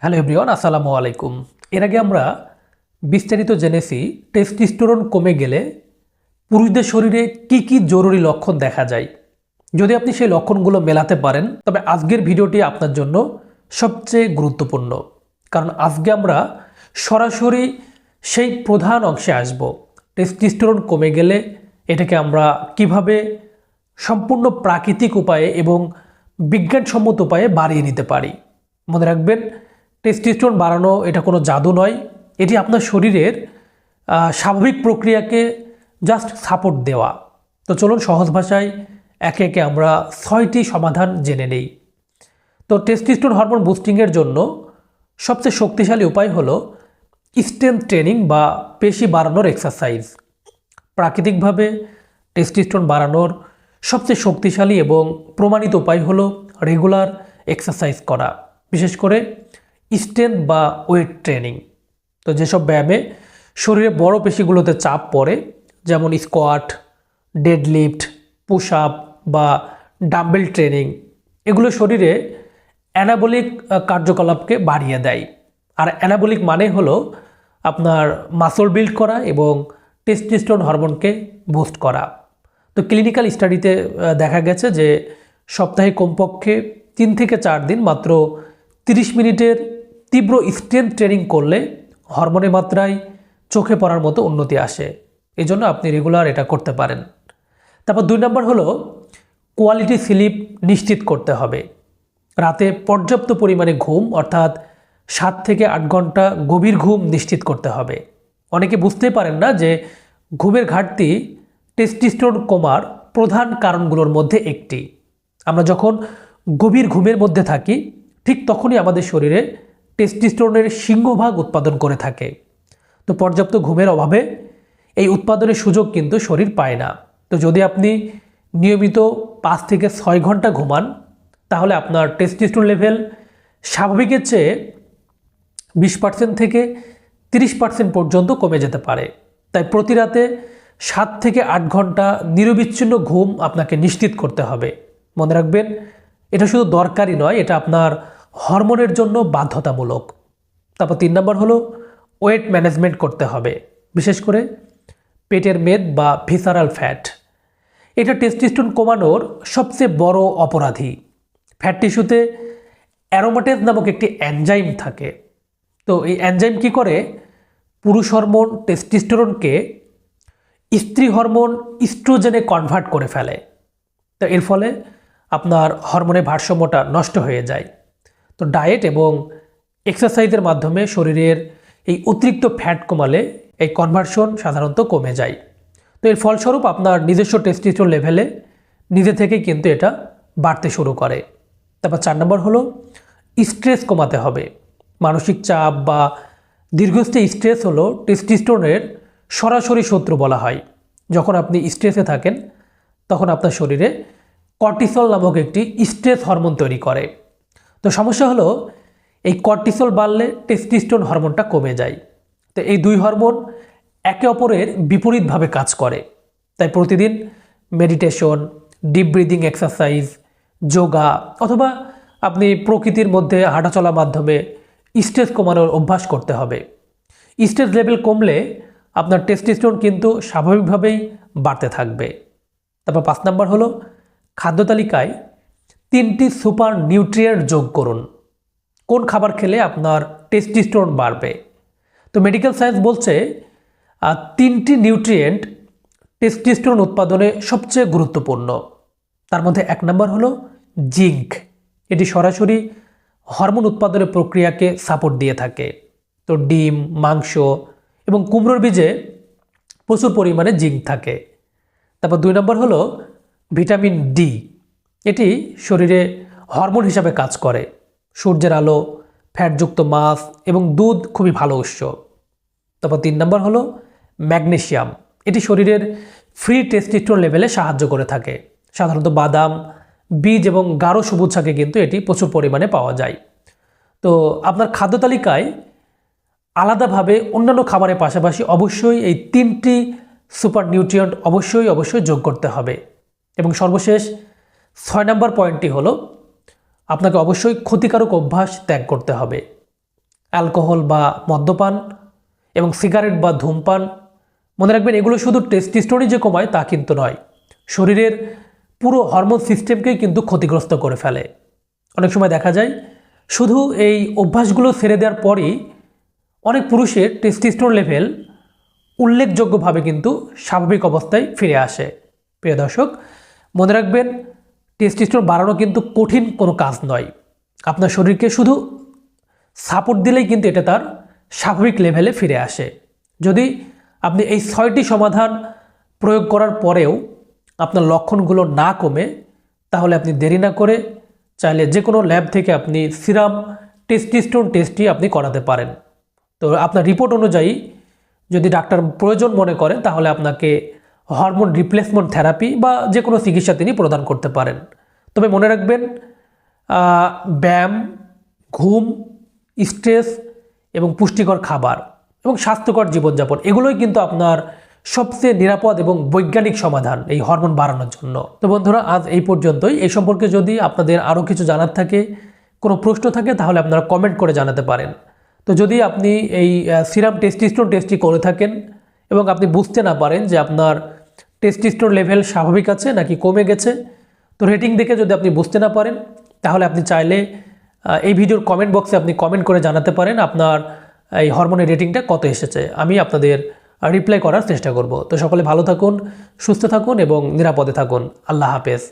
Hello everyone, আসসালামু আলাইকুম। এর আগে আমরা বিস্তারিত জেনেছি টেস্টোস্টেরন কমে গেলে পুরুষদের শরীরে কি কি জরুরি লক্ষণ দেখা যায়। যদি আপনি সেই লক্ষণগুলো মেলাতে পারেন তবে আজকের ভিডিওটি আপনার জন্য সবচেয়ে গুরুত্বপূর্ণ, কারণ আজকে আমরা সরাসরি সেই প্রধান অংশে আসব। টেস্টোস্টেরন কমে গেলে এটাকে আমরা কিভাবে সম্পূর্ণ প্রাকৃতিক উপায়ে এবং বিজ্ঞানসম্মত উপায়ে বাড়িয়ে নিতে পারি। মনে রাখবেন, টেস্টোস্টেরন বাড়ানো এটা কোনো জাদু নয়, এটি আপনার শরীরের স্বাভাবিক প্রক্রিয়াকে জাস্ট সাপোর্ট দেওয়া। তো চলুন সহজ ভাষায় একে একে আমরা 6টি সমাধান জেনে নেই। তো টেস্টোস্টেরন হরমোন বুস্টিংয়ের জন্য সবচেয়ে শক্তিশালী উপায় হলো স্ট্রেংথ ট্রেনিং বা পেশি বাড়ানোর এক্সারসাইজ। প্রাকৃতিকভাবে টেস্টোস্টেরন বাড়ানোর সবচেয়ে শক্তিশালী এবং প্রমাণিত উপায় হলো রেগুলার এক্সারসাইজ করা, বিশেষ করে স্ট্রেংথ বা ওয়েট ট্রেনিং। তো যেসব ব্যায়ামে শরীরে বড় পেশিগুলোতে চাপ পড়ে, যেমন স্কোয়াট, ডেডলিফট, পুশ আপ বা ডাম্বেল ট্রেনিং, এগুলো শরীরে অ্যানাবলিক কার্যকলাপকে বাড়িয়ে দেয়। আর অ্যানাবলিক মানে হলো আপনার মাসল বিল্ড করা এবং টেস্টোস্টেরন হরমোনকে বুস্ট করা। তো ক্লিনিক্যাল স্টাডিতে দেখা গেছে যে সপ্তাহে কমপক্ষে 3 থেকে 4 দিন মাত্র 30 মিনিটের তীব্র স্ট্রেংথ ট্রেনিং করলে হরমোনের মাত্রায় চোখে পড়ার মতো উন্নতি আসে। এই জন্য আপনি রেগুলার এটা করতে পারেন। তারপর 2 নম্বর হলো কোয়ালিটি স্লিপ নিশ্চিত করতে হবে। রাতে পর্যাপ্ত পরিমাণে ঘুম, অর্থাৎ 7 থেকে 8 ঘন্টা গভীর ঘুম নিশ্চিত করতে হবে। অনেকে বুঝতে পারেন না যে ঘুমের ঘাটতি টেস্টোস্টেরন কমার প্রধান কারণগুলোর মধ্যে একটি। আমরা যখন গভীর ঘুমের মধ্যে থাকি ঠিক তখনই আমাদের শরীরে টেস্টোস্টেরনের সিংহভাগ উৎপাদন করে থাকে। তো পর্যাপ্ত ঘুমের অভাবে এই উৎপাদনের সুযোগ কিন্তু শরীর পায় না। তো যদি আপনি নিয়মিত 5 থেকে 6 ঘন্টা ঘুমান তাহলে আপনার টেস্টোস্টেরন লেভেল স্বাভাবিকের চেয়ে 20% থেকে 30% পর্যন্ত কমে যেতে পারে। তাই প্রতি রাতে 7 থেকে 8 ঘন্টা নিরবিচ্ছিন্ন ঘুম আপনাকে নিশ্চিত করতে হবে। মনে রাখবেন, এটা শুধু দরকারি নয়, এটা আপনার হরমোনের জন্য বাধ্যতামূলক। তারপর 3 নম্বর হলো ওয়েট ম্যানেজমেন্ট করতে হবে, বিশেষ করে পেটের মেদ বা ভিসারাল ফ্যাট। এটা টেস্টোস্টেরন কমানোর সবচেয়ে বড় অপরাধী। ফ্যাট টিস্যুতে অ্যারোমাটেজ নামক একটি এনজাইম থাকে। তো এই এনজাইম কি করে, পুরুষ হরমোন টেস্টোস্টেরনকে স্ত্রী হরমোন ইস্ট্রোজেনে কনভার্ট করে ফেলে। তো এর ফলে আপনার হরমোনের ভারসাম্যটা নষ্ট হয়ে যায়। তো ডায়েট এবং এক্সারসাইজের মাধ্যমে শরীরের এই অতিরিক্ত ফ্যাট কমালে এই কনভার্সন সাধারণত কমে যায়। তো এর ফলস্বরূপ আপনার নিজস্ব টেস্টোস্টেরন লেভেলে নিজে থেকেই কিন্তু এটা বাড়তে শুরু করে। তারপর 4 নম্বর হলো স্ট্রেস কমাতে হবে। মানসিক চাপ বা দীর্ঘস্থায়ী স্ট্রেস হলো টেস্টোস্টেরনের সরাসরি শত্রু বলা হয়। যখন আপনি স্ট্রেসে থাকেন তখন আপনার শরীরে কর্টিসল নামক একটি স্ট্রেস হরমোন তৈরি করে। তো সমস্যা হলো এই কর্টিসল বাড়লে টেস্টোস্টেরন হরমোনটা কমে যায়। তো এই 2 হরমোন একে অপরের বিপরীতভাবে কাজ করে। তাই প্রতিদিন meditation, deep breathing exercise, yoga অথবা আপনি প্রকৃতির মধ্যে হাঁটাচলার মাধ্যমে স্ট্রেস কমানোর অভ্যাস করতে হবে। স্ট্রেস লেভেল কমলে আপনার টেস্টোস্টেরন কিন্তু স্বাভাবিকভাবেই বাড়তে থাকবে। তারপর 5 নম্বর হলো খাদ্য তালিকায় 3টি সুপার নিউট্রিয়েন্ট যোগ করুন। কোন খাবার খেলে আপনার টেস্টোস্টেরন বাড়বে? তো মেডিকেল সায়েন্স বলছে 3টি নিউট্রিয়েন্ট টেস্টোস্টেরন উৎপাদনে সবচেয়ে গুরুত্বপূর্ণ। তার মধ্যে 1 নম্বর হলো জিঙ্ক। এটি সরাসরি হরমোন উৎপাদনের প্রক্রিয়াকে সাপোর্ট দিয়ে থাকে। তো ডিম, মাংস এবং কুমড়োর বীজে প্রচুর পরিমাণে জিঙ্ক থাকে। তারপর 2 নম্বর হলো ভিটামিন ডি। এটি শরীরে হরমোন হিসাবে কাজ করে। সূর্যের আলো, ফ্যাটযুক্ত মাছ এবং দুধ খুবই ভালো উৎস। তারপর 3 নম্বর হলো ম্যাগনেসিয়াম। এটি শরীরের ফ্রি টেস্টোস্টেরন লেভেলে সাহায্য করে থাকে। সাধারণত বাদাম, বীজ এবং গাঢ় সবুজ শাকে কিন্তু এটি প্রচুর পরিমাণে পাওয়া যায়। তো আপনার খাদ্য তালিকায় আলাদাভাবে অন্যান্য খাবারের পাশাপাশি অবশ্যই এই 3টি সুপার নিউট্রিয়েন্ট অবশ্যই যোগ করতে হবে। এবং সর্বশেষ 6 নম্বর পয়েন্টটি হলো আপনাকে অবশ্যই ক্ষতিকারক অভ্যাস ত্যাগ করতে হবে। অ্যালকোহল বা মদ্যপান এবং সিগারেট বা ধূমপান। মনে রাখবেন এগুলো শুধু টেস্টোস্টেরনই যে কমায় তা কিন্তু নয়, শরীরের পুরো হরমোন সিস্টেমকেই কিন্তু ক্ষতিগ্রস্ত করে ফেলে। অনেক সময় দেখা যায় শুধু এই অভ্যাসগুলো ছেড়ে দেওয়ার পরই অনেক পুরুষের টেস্টোস্টেরন লেভেল উল্লেখযোগ্যভাবে কিন্তু স্বাভাবিক অবস্থায় ফিরে আসে। প্রিয় দর্শক, মনে রাখবেন টেস্টোস্টেরন বাড়ানো কিন্তু কঠিন কোনো কাজ নয়। আপনার শরীরকে শুধু সাপোর্ট দিলেই কিন্তু এটা তার স্বাভাবিক লেভেলে ফিরে আসে। যদি আপনি এই 6টি সমাধান প্রয়োগ করার পরেও আপনার লক্ষণগুলো না কমে, তাহলে আপনি দেরি না করে চাইলে যে কোনো ল্যাব থেকে আপনি সিরাম টেস্টোস্টেরন টেস্টটি আপনি করাতে পারেন। তো আপনার রিপোর্ট অনুযায়ী যদি ডাক্তার প্রয়োজন মনে করেন তাহলে আপনাকে হরমোন রিপ্লেসমেন্ট থেরাপি বা যে কোনো চিকিৎসা তিনি প্রদান করতে পারেন। তবে মনে রাখবেন ব্যায়াম, ঘুম, স্ট্রেস এবং পুষ্টিকর খাবার এবং স্বাস্থ্যকর জীবনযাপন এগুলোই কিন্তু আপনার সবচেয়ে নিরাপদ এবং বৈজ্ঞানিক সমাধান এই হরমোন বাড়ানোর জন্য। তো বন্ধুরা, আজ এই পর্যন্তই। এই সম্পর্কে যদি আপনাদের আরও কিছু জানার থাকে, কোনো প্রশ্ন থাকে, তাহলে আপনারা কমেন্ট করে জানাতে পারেন। তো যদি আপনি এই সিরাম টেস্টোস্টেরন টেস্টটি করে থাকেন এবং আপনি বুঝতে না পারেন যে আপনার টেস্টোস্টেরন লেভেল স্বাভাবিক আছে নাকি কমে গেছে, তো রেটিং দেখে যদি আপনি বুঝতে না পারেন, তাহলে আপনি চাইলে এই ভিডিওর কমেন্ট বক্সে আপনি কমেন্ট করে জানাতে পারেন আপনার এই হরমোনের রেটিংটা কত এসেছে। আমি আপনাদের রিপ্লাই করার চেষ্টা করব। তো সকলে ভালো থাকুন, সুস্থ থাকুন এবং নিরাপদে থাকুন। আল্লাহ হাফেজ।